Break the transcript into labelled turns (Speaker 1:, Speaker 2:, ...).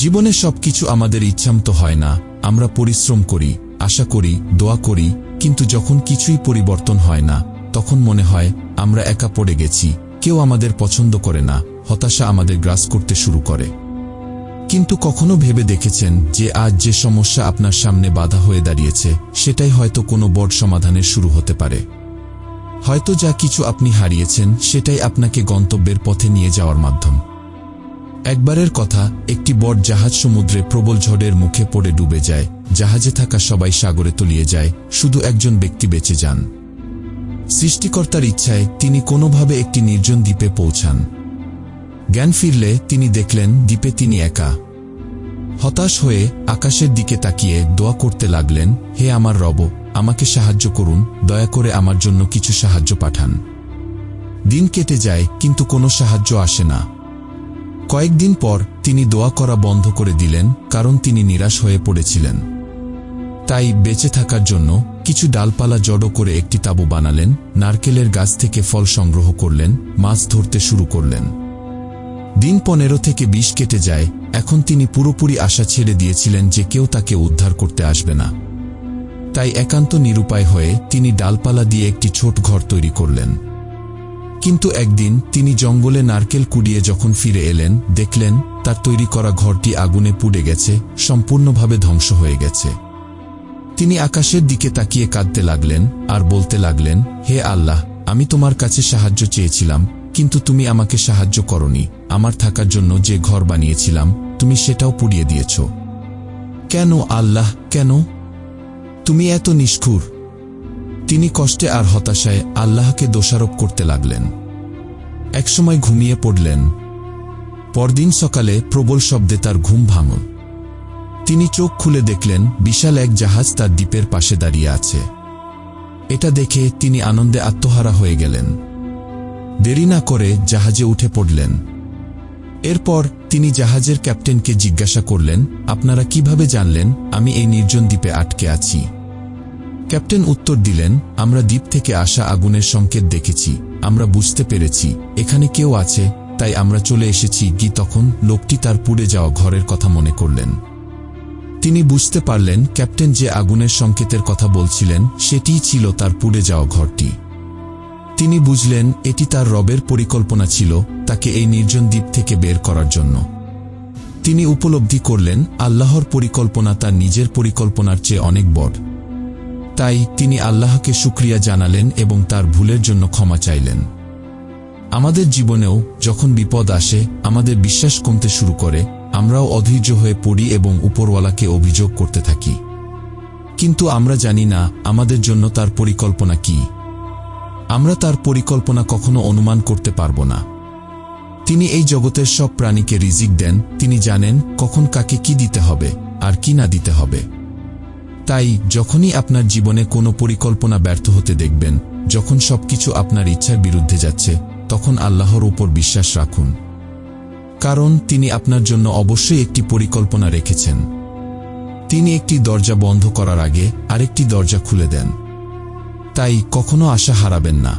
Speaker 1: জীবনে সবকিছু আমাদের ইচ্ছামতো হয় না। আমরা পরিশ্রম করি, আশা করি, দোয়া করি, কিন্তু যখন কিছুই পরিবর্তন হয় না, তখন মনে হয় আমরা একা পড়ে গেছি, কেউ আমাদের পছন্দ করে না, হতাশা আমাদের গ্রাস করতে শুরু করে। কিন্তু কখনো ভেবে দেখেছেন যে আজ যে সমস্যা আপনার সামনে বাধা হয়ে দাঁড়িয়েছে, সেটাই হয়তো কোনো বড় সমাধানের শুরু হতে পারে। হয়তো যা কিছু আপনি হারিয়েছেন সেটাই আপনাকে গন্তব্যের পথে নিয়ে যাওয়ার মাধ্যম। একবারের কথা, একটি বড় জাহাজ সমুদ্রে প্রবল ঝড়ের মুখে পড়ে ডুবে যায়। জাহাজে থাকা সবাই সাগরে তলিয়ে যায়, শুধু একজন ব্যক্তি বেঁচে যান। সৃষ্টিকর্তার ইচ্ছায় তিনি কোনোভাবে একটি নির্জন দ্বীপে পৌঁছান। জ্ঞান ফিরলে তিনি দেখলেন দ্বীপে তিনি একা। হতাশ হয়ে আকাশের দিকে তাকিয়ে দোয়া করতে লাগলেন, হে আমার রব, আমাকে সাহায্য করুন, দয়া করে আমার জন্য কিছু সাহায্য পাঠান। দিন কেটে যায়, কিন্তু কোনো সাহায্য আসে না। কয়েকদিন পর তিনি দোয়া করা বন্ধ করে দিলেন, কারণ তিনি নিরাশ হয়ে পড়েছিলেন। তাই বেঁচে থাকার জন্য কিছু ডালপালা জড়ো করে একটি তাঁবু বানালেন, নারকেলের গাছ থেকে ফল সংগ্রহ করলেন, মাছ ধরতে শুরু করলেন। দিন 15 থেকে 20 কেটে যায়। এখন তিনি পুরোপুরি আশা ছেড়ে দিয়েছিলেন যে কেউ তাকে উদ্ধার করতে আসবে না। তাই একান্ত নিরুপায় হয়ে তিনি ডালপালা দিয়ে একটি ছোট ঘর তৈরি করলেন। কিন্তু একদিন তিনি জঙ্গলে নারকেল কুড়িয়ে যখন ফিরে এলেন, দেখলেন তার তৈরি করা ঘরটি আগুনে পুড়ে গেছে, সম্পূর্ণভাবে ধ্বংস হয়ে গেছে। তিনি আকাশের দিকে তাকিয়ে কাঁদতে লাগলেন আর বলতে লাগলেন, হে আল্লাহ, আমি তোমার কাছে সাহায্য চেয়েছিলাম, কিন্তু তুমি আমাকে সাহায্য করনি। আমার থাকার জন্য যে ঘর বানিয়েছিলাম, তুমি সেটাও পুড়িয়ে দিয়েছ। কেন আল্লাহ, কেন? তুমি এত নিষ্ঠুর। তিনি কষ্টে আর হতাশায় আল্লাহকে দোষারোপ করতে লাগলেন। একসময় ঘুমিয়ে পড়লেন। পরদিন সকালে প্রবল শব্দে তার ঘুম ভাঙল। তিনি চোখ খুলে দেখলেন বিশাল এক জাহাজ তার দ্বীপের পাশে দাঁড়িয়ে আছে। এটা দেখে তিনি আনন্দে আত্মহারা হয়ে গেলেন। দেরি না করে জাহাজে উঠে পড়লেন। এরপর তিনি জাহাজের ক্যাপ্টেনকে জিজ্ঞাসা করলেন, আপনারা কিভাবে জানলেন আমি এই নির্জন দ্বীপে আটকে আছি? ক্যাপ্টেন উত্তর দিলেন, আমরা দ্বীপ থেকে আসা আগুনের সংকেত দেখেছি, আমরা বুঝতে পেরেছি এখানে কেউ আছে, তাই আমরা চলে এসেছি। তখন লোকটি তার পুড়ে যাওয়া ঘরের কথা মনে করলেন। তিনি বুঝতে পারলেন ক্যাপ্টেন যে আগুনের সংকেতের কথা বলছিলেন সেটিই ছিল তার পুড়ে যাওয়া ঘরটি। তিনি বুঝলেন এটি তার রবের পরিকল্পনা ছিল, তাকে এই নির্জন দ্বীপ থেকে বের করার জন্য। তিনি উপলব্ধি করলেন আল্লাহর পরিকল্পনা তার নিজের পরিকল্পনার চেয়ে অনেক বড়। তাই তিনি আল্লাহকে শুকরিয়া জানালেন এবং তার ভুলের জন্য ক্ষমা চাইলেন। আমাদের জীবনেও যখন বিপদ আসে, আমাদের বিশ্বাস কমতে শুরু করে, আমরাও অধৈর্য হয়ে পড়ি এবং উপরওয়ালাকে অভিযোগ করতে থাকি। কিন্তু আমরা জানি না আমাদের জন্য তার পরিকল্পনা কি। আমরা তার পরিকল্পনা কখনো অনুমান করতে পারব না। তিনি এই জগতের সব প্রাণীকে রিজিক দেন, তিনি জানেন কখন কাকে কি দিতে হবে আর কি না দিতে হবে। তাই যখনই আপনার জীবনে কোনো পরিকল্পনা ব্যর্থ হতে দেখবেন, যখন সবকিছু আপনার ইচ্ছার বিরুদ্ধে যাচ্ছে, তখন আল্লাহর উপর বিশ্বাস রাখুন, কারণ তিনি আপনার জন্য অবশ্যই একটি পরিকল্পনা রেখেছেন। তিনি একটি দরজা বন্ধ করার আগে আরেকটি দরজা খুলে দেন। তাই কখনো আশা হারাবেন না।